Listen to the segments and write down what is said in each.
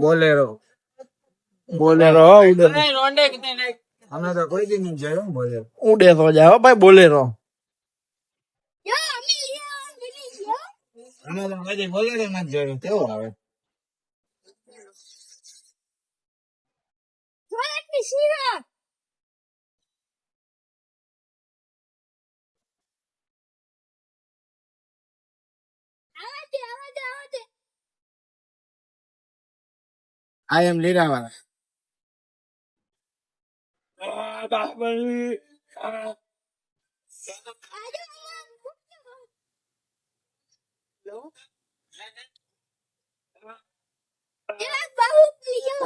Bolero અમે તો કોઈ દી નહીં જોયો બોલેરો. ઉડે તો જાય હો ભાઈ બોલેરો. અમે તો કોઈ દી બોલેરો નથી જોયો. કેવો આવે? I am લીરાવાળા.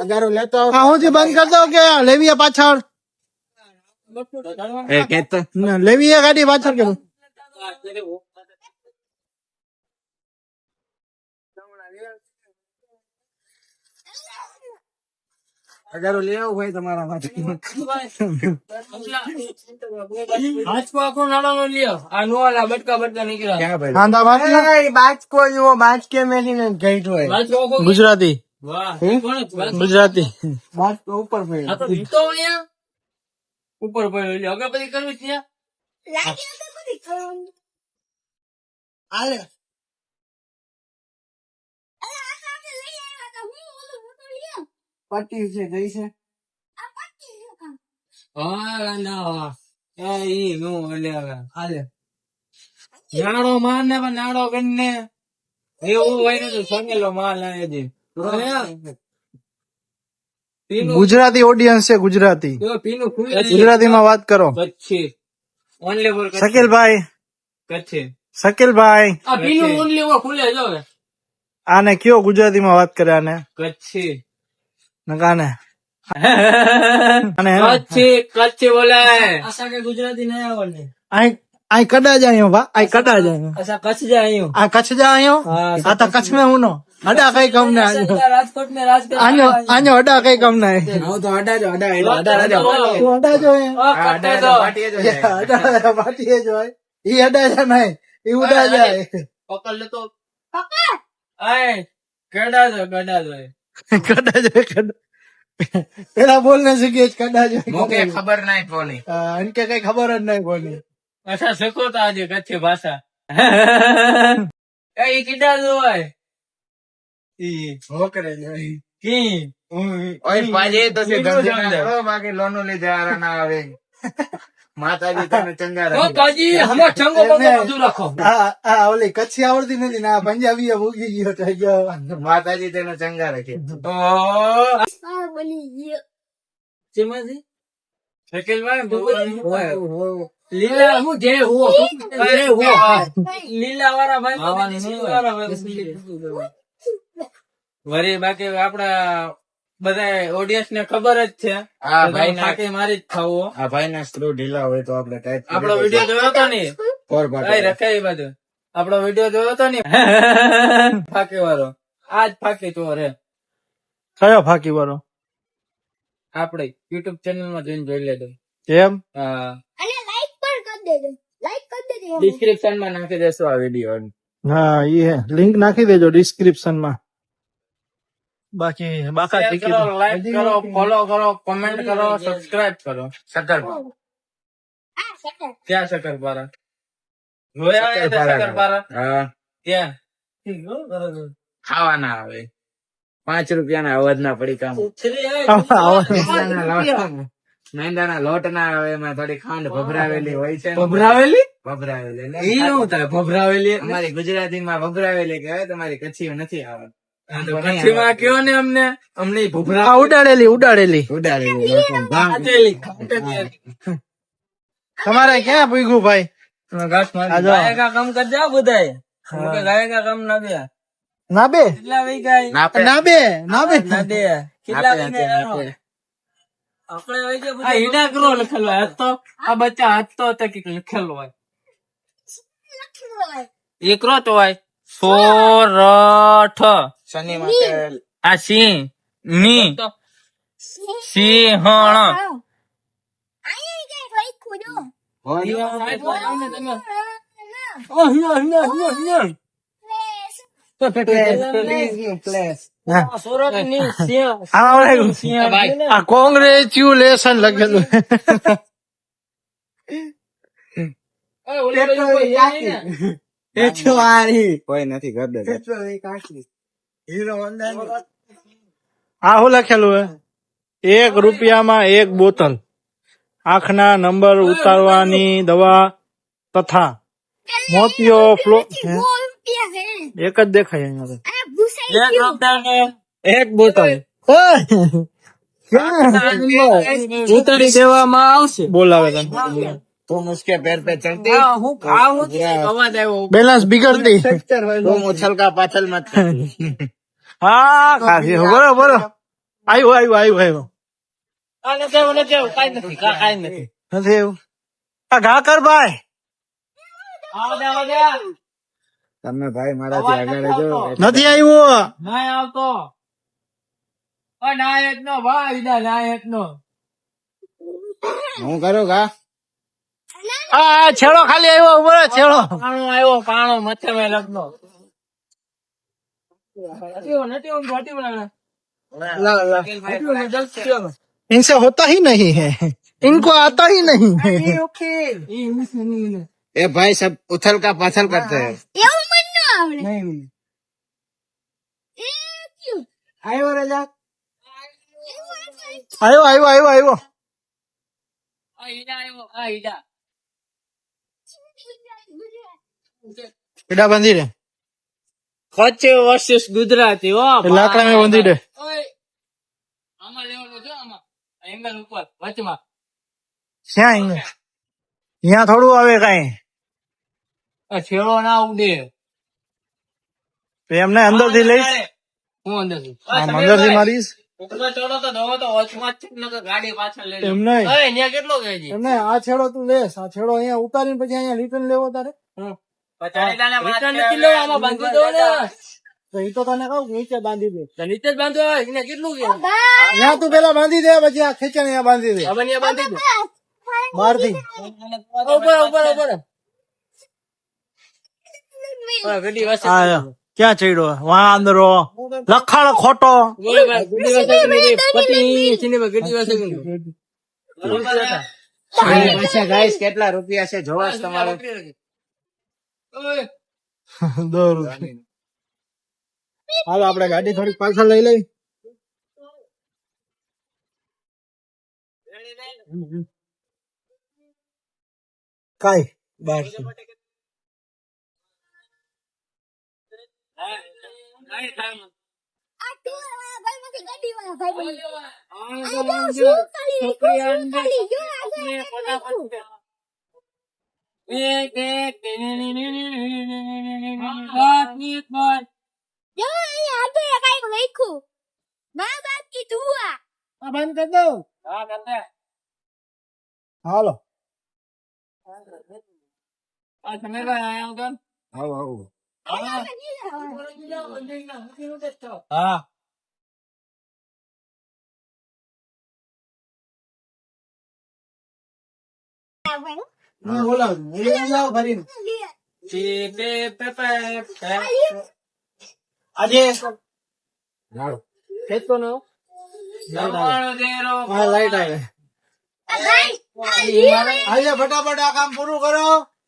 અગારો લેતો આવ. હા હું જે બંધ કરતો કે લેવીએ પાછળ એ કેતો લેવીએ ગાડી પાછળ કે અગારો લઈ આવો ભાઈ તમારા માટે. ક્યાં ભાઈ? હાંધા ભાઈ બાજકો મેલીને ગઈ હોય. ગુજરાતી ગુજરાતી બાજકો ઉપર પડ્યો. ઉપર પડ્યો અગરબત્તી કરવી ત્યાં આલે પટ્ટી છે ગઈ છે. નાડો માર ને પણ નાડો કરીને એવું હોય ને તો સંગેલો માલ લાવે છે. ગુજરાતી ઓડિયન્સ છે ગુજરાતી પીનું ગુજરાતીમાં વાત કરો. કચ્છી ઓનલી ફોર શકીલભાઈ કચ્છી શકીલભાઈ આ પીનું ઓનલી ફોર ખુલે જો આને કયો ગુજરાતીમાં વાત કરે આને કચ્છી નકાને કચ્છી બોલાય આશા કે ગુજરાતી નહીં આવડે આઈ કડા જાયો બા આઈ કડા જાયો અચ્છા કચ્છ જાય આ કચ્છ જાયો આ તો કચ્છ में हुनो अडा कई कम ना રાજકોટ में राज आनो आनो अडा कई कम ना है હું તો અડા જો तू अडा जो है કટ્ટે તો अडा बाटी जो है ये अडा जा नहीं ये उड़ा जाए પકડ લે તો આય કડા જો कड़ा जो कड़ा पेला बोलने से कि कड़ा जो મોકે ખબર નહીં પોની. इनके कई खबर જ नहीं बोली અચ્છા શીખો તો આજે કચ્છી ભાષા એ કીડા જો હોય ઈ મોકરે જોઈ. કી ઓય પાજે તો છે બીજું ધંધે સમજાય. ના કરો, બાકી લોનો લીધે આરા ના આવે. માતાજી તને ચંગા ઓ રાખે. કાજી હમો ચંગો બંગો બધું રાખો આ ઓલી કચ્છી આવડતી નથી ને આ પંજાબી એ મૂકી ગયો થઈ ગયો માતાજી તેને ચંગા રાખે. ઓ ચીમાજી શકીલભાઈ લીલા હું જે હો અરે હો લીલા વાળા ભાઈ વાળા ભાઈ વરી બાકી આપડા બધા ઓડિયન્સ ને ખબર જ છે આ ભાઈ ફાંકી મારી જ ખાવો આ ભાઈ ના સ્ક્રૂ ઢીલા હોય તો આપણે ટાઈટ આપણો વિડીયો જોયો હતો ને ફોર કઈ રખાય એ બધું આપણો વિડીયો જોયો હતો ને ફાંકી વાળો આજ ફાંકી ચોર હે કયો ફાકી વાળો આપડે યુટ્યુબ ચેનલ માં જોઈને જોઈ લેજો એમ ડિસ્ક્રિપ્શન માં નાખી દેશો આ વિડીયો હા ये लिंक નાખી દેજો ડિસ્ક્રિપ્શન માં બાકી બાકા કરો લાઈક કરો ફોલો કરો કમેન્ટ કરો સબસ્ક્રાઇબ કરો શકરપા. ક્યાં શકરપારા જોયા હોય તો શકરપારા હા ક્યાં ખાવાના આવે 5 રૂપિયાના અવાજ ના પડી કામ. મેંદાના લોટ ના આવે, એમાં થોડી ખાંડ ભભરાવેલી હોય છે. ભભરાવેલી ભભરાવેલી ને ઈ શું થાય ભભરાવેલી અમારી ગુજરાતીમાં ભભરાવેલી કહેવાય, તમારી કચ્છી નથી આવે. કચ્છીમાં કયો ને અમને અમને ભભરા ઉડાડેલી ઉડાડેલી ઉડાડેલી લોકો ભાંગ. તમારે ક્યાં પૂગ્યું ભાઈ ઘાસ મારી ગાય કા કામ કર જાવ બધાય ગાય કા કામ ના દે ના બે કેટલા વી ગાય નાપે ના બે ના બે ના દે કેટલા વી ને આપણે હોય છે બધા હીડા કરો લખેલો હાથ તો આ બચ્ચા હાથ તો હતા કે લખેલો હોય એકરો તો હોય સોરઠ શનિ માટે આ સિંહ ની સિંહણ હા. સુરતની સિંહ. આમાં ઓલું ભાઈ. આ કોંગ્રેચ્યુલેશન લખેલું. ઓય, ઓલી બાજુ કોઈ છે નહીં ને? કોઈ નથી ઘર દે આ શું લખેલું હે? 1 રૂપિયામાં 1 બોતલ આંખના નંબર ઉતારવાની દવા તથા મોતિયો ફ્લો એક જ દેખાય અહીંયા તો. એક રૂપિયાને એક બોતલ ઉતારી દેવામાં આવશે. બોલાવે તને तुम उसके पैर पे चलती આ હું અવાજ આવ્યો. બેલેન્સ બિગડતી. तुम उछल का पाछल मत करती। હા ખાસી બોલો બોલો. આવ્યો આ નથી આવ્યું, કાંઈ નથી, કાંઈ નથી. નથી એવું. આ ઘા કર ભાઈ. આવા દે. તમે ભાઈ મારાથી આગળ જો નથી આવ્યો. નાય આવતો. ઓય નાયક નો ભાઈ, નાયક નો. હું કરું કા આ છેડો ખાલી આવ્યો બોલો છેડો. પાણો આવ્યો, પાણો મથે મેં લગ્ન. નથી ઘોટી બનાવે. इनसे होता ही नहीं है, इनको आता ही नहीं है. ए भाई सब उछल का पाछल करते हैं આવ્યો. પેડા બાંધી દે. કચ્છ વર્સિસ ગુજરાતી. હો લાકડા મેં બાંધી દે. ઓય, આમાં લેવાનું છે, આમાં એંગલ ઉપર વચમાં. ક્યાં અહીંયા થોડું આવે કઈ. આ છેડો ના ઉડે. તો એમને અંદર થી લઈશ. હું અંદરથી અંદર થી મારીશ. ઉપર ચડો તો દવો તો વચમાં જ છે, નકર ગાડી પાછળ લઈ એમ નહીં. ઓય ન્યા કેટલો ગઈ છે? એમને આ છેડો તું લેસ. આ છેડો અહીંયા ઉતારીને પછી અહીંયા રિટર્ન લેવો તારે. રિટર્ન નથી લેવું, આમાં બાંધી દો ને. તો એ તો તને કહું નીચે બાંધી દે. તો નીચે જ બાંધો. એને કેટલું કે અહીંયા તું પેલા બાંધી દે પછી આ ખેંચે અહીંયા બાંધી દે હવે ન્યા બાંધી દો. બહાર થી. ઉપર ઓય, ગડી વાસે ક્યાં ચડ્યો વાંદરો લખાણ ખોટો. બોલે ભાઈ, ગડી વાસે ગડી પતિ છીને ભાઈ, ગડી વાસે ગડી. ગાઈસ કેટલા રૂપિયા છે જોવા જ તમારે ઓય, હાલો આપડે ગાડી થોડીક પાછળ લઈ લઈ. કઈ બસ બંધ કરી દઉં. હાલો આવો આવો હા બોલાવ ભરીને આજે ખેતો નો હા લાઈટ આવે. આજે ફટાફટ આ કામ પૂરું કરો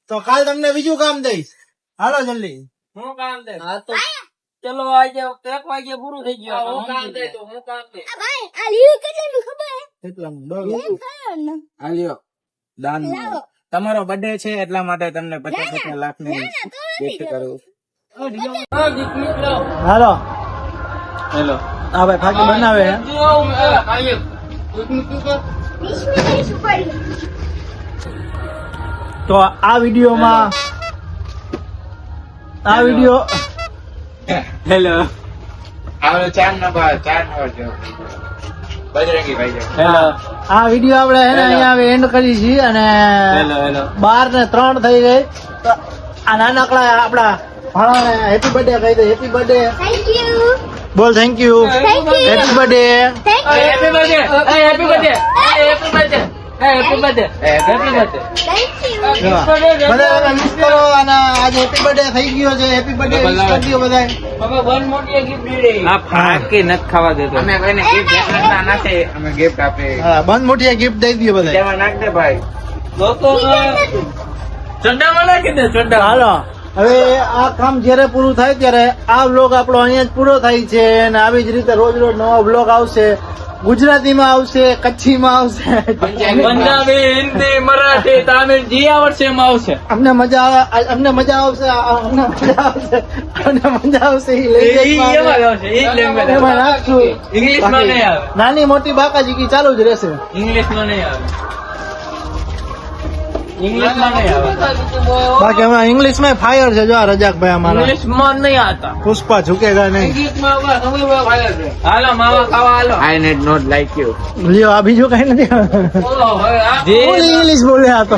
તો કાલ તમને બીજું કામ દઈશ. હાલો જલ્દી. હું કામ દે. હા તો ચલો આજે 1 વાગે પૂરું થઈ ગયું. હું કામ દે તો હું કામ દે. કેટલાનું? આ લ્યો દાન તમારો બર્થડે છે એટલા માટે તમને 50 લાખ ની ગિફ્ટ કરું હાલો હેલો. હા ભાઈ ફાકી બનાવે હે. તો આ વિડીયોમાં હેલો આવો 4 નંબર જો બજરંગી ભાઈ હેલો આ વિડીયો આપણે હે ને અહીંયા એન્ડ કરી છીએ અને 12:03 થઈ ગઈ. તો આ નાનકડા આપડા ભાણાને હેપી બર્થડે કહી દે. હેપી બર્થડે બોલ. Thank you. Happy birthday. Happy birthday. Happy birthday. Happy birthday. Happy birthday happy birthday બધા વિશ કરો અને આજે હેપી બર્થડે થઈ ગયો છે. હેપી બર્થડે વિશ કરી દો બધા. હવે વન મોટી ગિફ્ટ દે આ ફાકી નથી ખાવા દેતો અમે કોઈને gift આપતા નથી, અમે gift આપીએ. હા, બંધ મોટી ગિફ્ટ દઈ દો બધા. તેમાં નાખ દે ભાઈ. લોકો ચંડામાં નાખી દે ચંડા હાલો હવે આ કામ જયારે પૂરું થાય ત્યારે આ વ્લોગ આપણો અહીંયા જ પૂરો થાય છે અને આવી જ રીતે રોજ રોજ નવા વ્લોગ આવશે. ગુજરાતીમાં આવશે, કચ્છીમાં આવશે, પંજાબી હિન્દી મરાઠી તામિલ જે આવડશે એમાં આવશે. અમને મજા આવશે, અમને મજા આવશે. એ language માં આવશે એ લેંગ્વેજ એમાં નાખશું. ઇંગ્લિશમાં નહીં આવે નાની મોટી બાકાજી ચાલુ જ રહેશે. ઇંગ્લિશમાં નહીં આવે ઇંગ્લિશમાં નહીં આવે બાકી હમણાં ઇંગ્લિશ માં ફાયર છે. જો આ રજાકભાઈ અમારા ઇંગ્લિશમાં નહીં આવતા પુષ્પા ઝુકેગા નહીં. હાલો માવા ખાવા હાલો I need not like you. લ્યો આ બીજું કઈ નથી. ફૂલ ઇંગ્લિશ બોલે આ તો.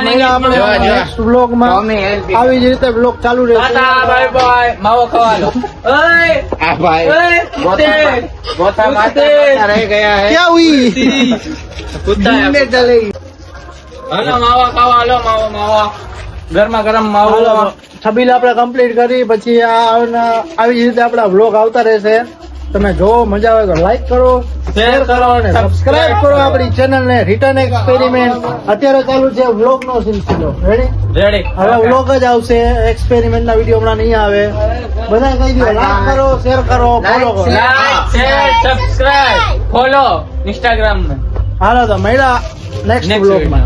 નેક્સ્ટ બ્લોગ માં Tommy, help me. આવી જ રીતે બ્લોગ ચાલુ રહેશે. બાય બાય માવો ખાવા હાલો ઓય આ ભાઈ ઓય ગોતા માતા રહી ગયા હે. ક્યાં હુઈ? હાલો માવા ખાવા હાલો માવો માવા ગરમા ગરમ માવો હાલો, છબીલ આપણે કમ્પ્લીટ કરી પછી આવી જ રીતે આપણા બ્લોગ આવતા રહેશે. તમે જો મજા આવે તો લાઈક કરો, શેર કરો અને સબસ્ક્રાઇબ કરો આપણી ચેનલ ને. રિટર્ન એક્સપેરિમેન્ટ અત્યારે ચાલુ છે વ્લોગ નો સિલસિલો. રેડી? રેડી હવે વ્લોગ જ આવશે. એક્સપેરિમેન્ટ ના વિડીયો હમણાં નહીં આવે. બધા કહી દો લાઈક કરો, શેર કરો, ફોલો કરો. Like share subscribe follow Instagram માં હાલો તો મળ્યા નેક્સ્ટ બ્લોગ માં.